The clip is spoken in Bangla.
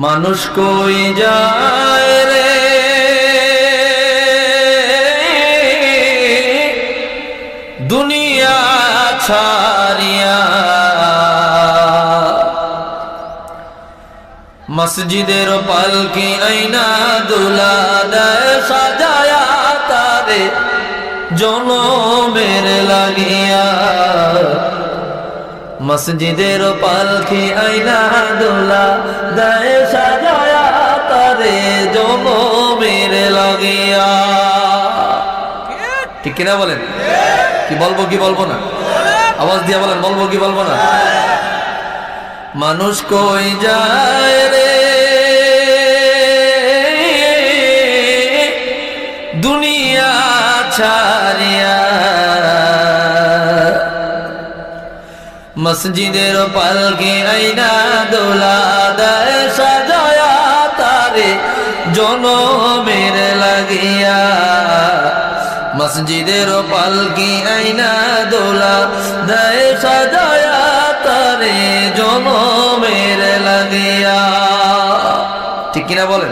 মানুষ কই যায় রে দুনিয়া ছাড়িয়া, মসজিদের পালকি আইনা দুলা দেয় সাজায়া তারে জনমের লাগিয়া। মসজিদের পালকি আইনা দুলা দেয় সাজায়া তারে জনমের লাগিয়া। ঠিক কিনা বলেন? কি বলবো কি বলবো না? আওয়াজ দিয়া বলেন, বলবো কি বলবো না? মানুষ কই যায় রে দুনিয়া ছাড়িয়া, মসজিদের পালকি আইনা দোলা দেয় সাজায়া তারে জনমের লাগিয়া। মসজিদের পালকি আইনা দোলা দেয় সাজায়া তারে জনমের লাগিয়া। ঠিক কিনা বলেন?